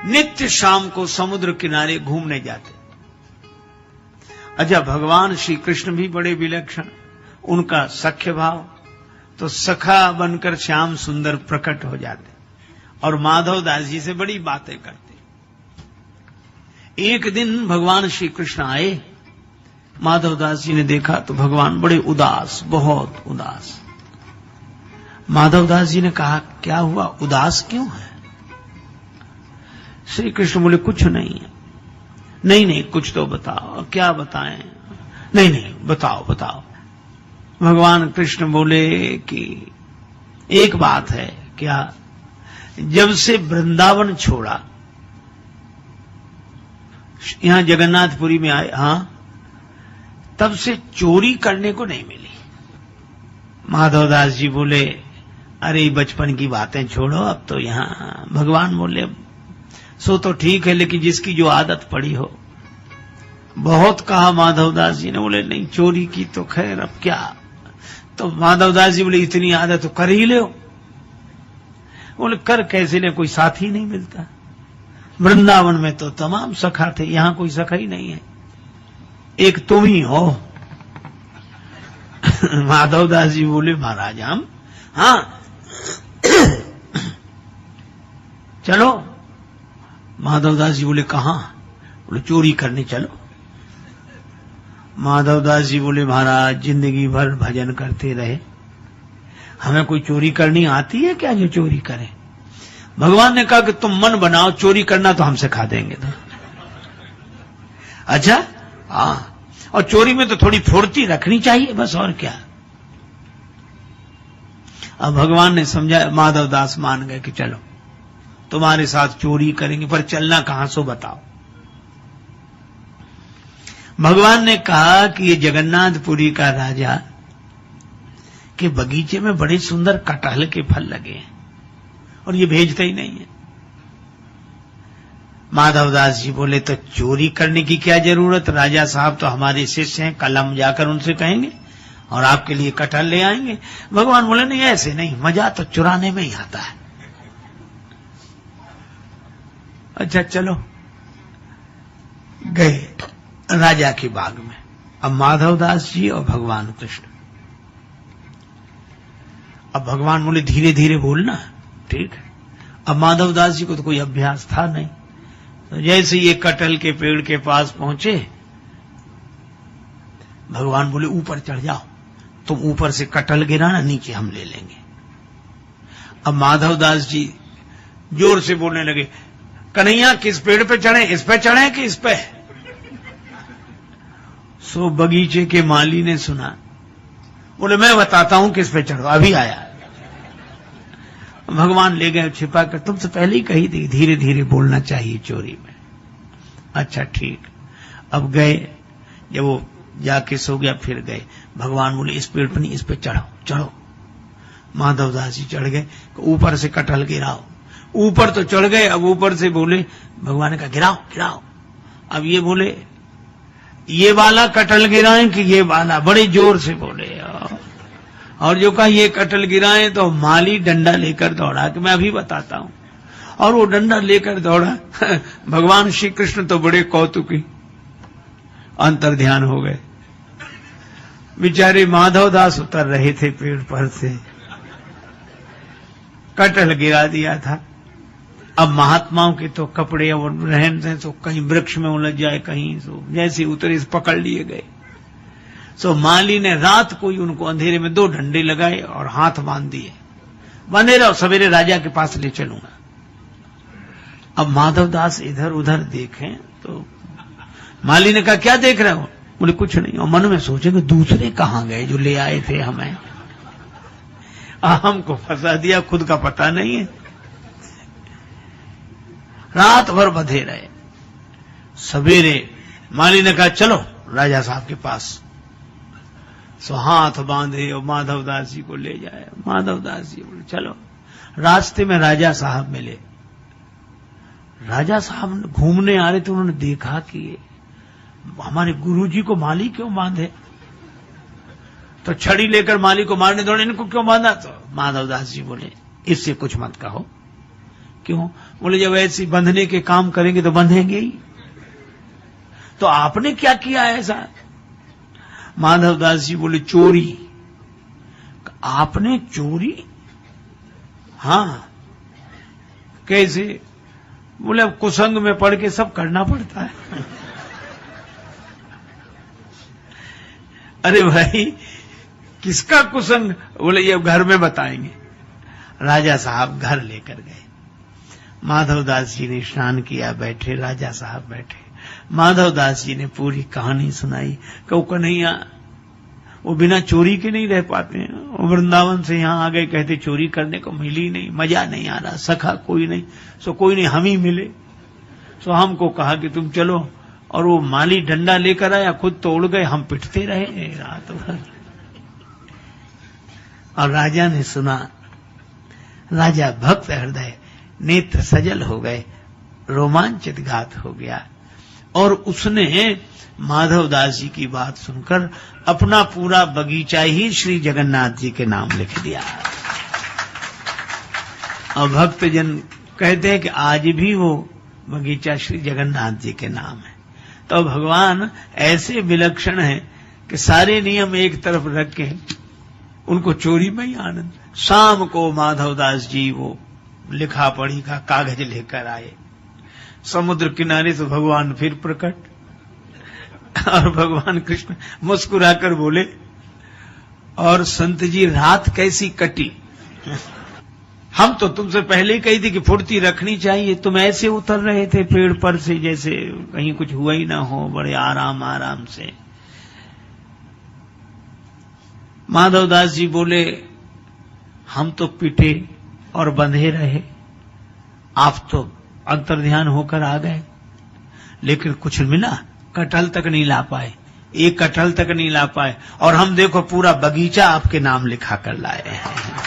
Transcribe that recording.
नित्य शाम को समुद्र किनारे घूमने जाते। अच्छा, भगवान श्री कृष्ण भी बड़े विलक्षण, उनका सख्य भाव, तो सखा बनकर श्याम सुंदर प्रकट हो जाते और माधव दास जी से बड़ी बातें करते। एक दिन भगवान श्री कृष्ण आए, माधव दास जी ने देखा तो भगवान बड़े उदास, बहुत उदास। माधव दास जी ने कहा, क्या हुआ, उदास क्यों है? श्री कृष्ण बोले, कुछ नहीं है। नहीं, कुछ तो बताओ। क्या बताएं? नहीं, बताओ। भगवान कृष्ण बोले कि एक बात है। क्या? जब से वृंदावन छोड़ा, यहां जगन्नाथपुरी में आए, हां, तब से चोरी करने को नहीं मिली। माधव दास जी बोले, अरे बचपन की बातें छोड़ो, अब तो यहां। भगवान बोले, सो तो ठीक है, लेकिन जिसकी जो आदत पड़ी हो। बहुत कहा माधव दास जी ने, बोले नहीं, चोरी की तो खैर अब क्या। तो माधव दास जी बोले, इतनी आदत तो कर ही लो। बोले, कर कैसे ने, कोई साथी नहीं मिलता। वृंदावन में तो तमाम सखा थे, यहां कोई सखा ही नहीं है, एक तुम ही हो। माधव दास जी बोले, महाराज हम, हाँ चलो। माधव दास जी बोले, कहां? बोले, चोरी करने चलो। माधव दास जी बोले, महाराज जिंदगी भर भजन करते रहे, हमें कोई चोरी करनी आती है क्या जो चोरी करें? भगवान ने कहा कि तुम मन बनाओ, चोरी करना तो हम सिखा देंगे। तो अच्छा, हाँ, और चोरी में तो थोड़ी फुर्ती रखनी चाहिए, बस, और क्या। अब भगवान ने समझा, माधव दास मान गए कि चलो तुम्हारे साथ चोरी करेंगे, पर चलना कहां, सो बताओ। भगवान ने कहा कि ये जगन्नाथपुरी का राजा के बगीचे में बड़े सुंदर कटहल के फल लगे हैं और ये भेजते ही नहीं है। माधव दास जी बोले, तो चोरी करने की क्या जरूरत, राजा साहब तो हमारे शिष्य हैं, कल हम जाकर उनसे कहेंगे और आपके लिए कटहल ले आएंगे। भगवान बोले, नहीं, ऐसे नहीं, मजा तो चुराने में ही आता है। अच्छा चलो, गए राजा के बाग में। अब माधव दास जी और भगवान कृष्ण। अब भगवान बोले, धीरे धीरे बोलना, ठीक है। अब माधव दास जी को तो कोई अभ्यास था नहीं, तो जैसे ये कटहल के पेड़ के पास पहुंचे, भगवान बोले, ऊपर चढ़ जाओ, तुम ऊपर से कटहल गिराना, नीचे हम ले लेंगे। अब माधव दास जी जोर से बोलने लगे, कन्हैया किस पेड़ पे चढ़े, इस पे चढ़े कि इस पे? सो बगीचे के माली ने सुना, बोले, मैं बताता हूं किस पे चढ़ो, अभी आया। भगवान ले गए छिपा कर, तुमसे पहले ही कही थी धीरे धीरे बोलना चाहिए चोरी में। अच्छा ठीक। अब गए, जब वो जाके सो गया, फिर गए। भगवान बोले, इस पेड़ पर नहीं, इस पे चढ़ो, चढ़ो। माधव दास जी चढ़ गए, ऊपर से कटहल गिराओ। ऊपर तो चढ़ गए, अब ऊपर से बोले, भगवान ने कहा, गिराओ गिराओ। अब ये बोले, ये वाला कटहल गिराएं कि ये वाला, बड़े जोर से बोले। और जो कहा ये कटहल गिराएं, तो माली डंडा लेकर दौड़ा कि मैं अभी बताता हूं। और वो डंडा लेकर दौड़ा। भगवान श्री कृष्ण तो बड़े कौतुकी, अंतर ध्यान हो गए। बेचारे माधव दास उतर रहे थे पेड़ पर से, कटहल गिरा दिया था। अब महात्माओं के तो कपड़े और रहन सहन तो कहीं वृक्ष में उलझ जाए, कहीं सो जैसे उतरे पकड़ लिए गए। सो माली ने रात को ही उनको अंधेरे में 2 डंडे लगाए और हाथ बांध दिए, बंधे रहो, सवेरे राजा के पास ले चलूंगा। अब माधव दास इधर उधर देखें तो माली ने कहा, क्या देख रहे हो? बोले, कुछ नहीं। और मन में सोचे कि दूसरे कहां गए जो ले आए थे हमें, हमको फंसा दिया, खुद का पता नहीं है। रात भर बंधे रहे। सवेरे माली ने कहा, चलो राजा साहब के पास। सो हाथ बांधे और माधव दास जी को ले जाए। माधव दास जी बोले, चलो। रास्ते में राजा साहब मिले। राजा साहब घूमने आ रहे थे, उन्होंने देखा कि हमारे गुरुजी को माली क्यों बांधे, तो छड़ी लेकर माली को मारने दौड़े, इनको क्यों बांधा? तो माधव दास जी बोले, इससे कुछ मत कहो, क्यों? बोले जब ऐसे बंधने के काम करेंगे तो बंधेंगे ही। तो आपने क्या किया ऐसा? माधवदास जी बोले चोरी। आपने चोरी? हाँ। कैसे? बोले अब कुसंग में पड़ के सब करना पड़ता है। अरे भाई किसका कुसंग? बोले ये घर में बताएंगे। राजा साहब घर लेकर गए। माधवदास जी ने स्नान किया, बैठे। राजा साहब बैठे। माधवदास जी ने पूरी कहानी सुनाई। कहो कन्हैया वो बिना चोरी के नहीं रह पाते हैं। वो वृंदावन से यहाँ आ गए, कहते चोरी करने को मिली नहीं, मजा नहीं आ रहा, सखा कोई नहीं, सो कोई नहीं हम ही मिले। सो हमको कहा कि तुम चलो, और वो माली डंडा लेकर आया, खुद तो उड़ गए, हम पिटते रहे रात भर। और राजा ने सुना। राजा भक्त हृदय, नेत्र सजल हो गए, रोमांचित घात हो गया। और उसने माधवदास जी की बात सुनकर अपना पूरा बगीचा ही श्री जगन्नाथ जी के नाम लिख दिया। और भक्तजन कहते हैं कि आज भी वो बगीचा श्री जगन्नाथ जी के नाम है। तो भगवान ऐसे विलक्षण है कि सारे नियम एक तरफ रख के उनको चोरी में ही आनंद। शाम को माधवदास जी वो लिखा पढ़ी का कागज लेकर आए। समुद्र किनारे से भगवान फिर प्रकट, और भगवान कृष्ण मुस्कुराकर बोले, और संत जी रात कैसी कटी? हम तो तुमसे पहले ही कही थी कि फुर्ती रखनी चाहिए। तुम ऐसे उतर रहे थे पेड़ पर से जैसे कहीं कुछ हुआ ही ना हो, बड़े आराम आराम से। माधवदास जी बोले, हम तो पिटे और बंधे रहे, आप तो अंतर्ध्यान होकर आ गए, लेकिन कुछ मिला? कटहल तक नहीं ला पाए, एक कटहल तक नहीं ला पाए, और हम देखो पूरा बगीचा आपके नाम लिखा कर लाए हैं।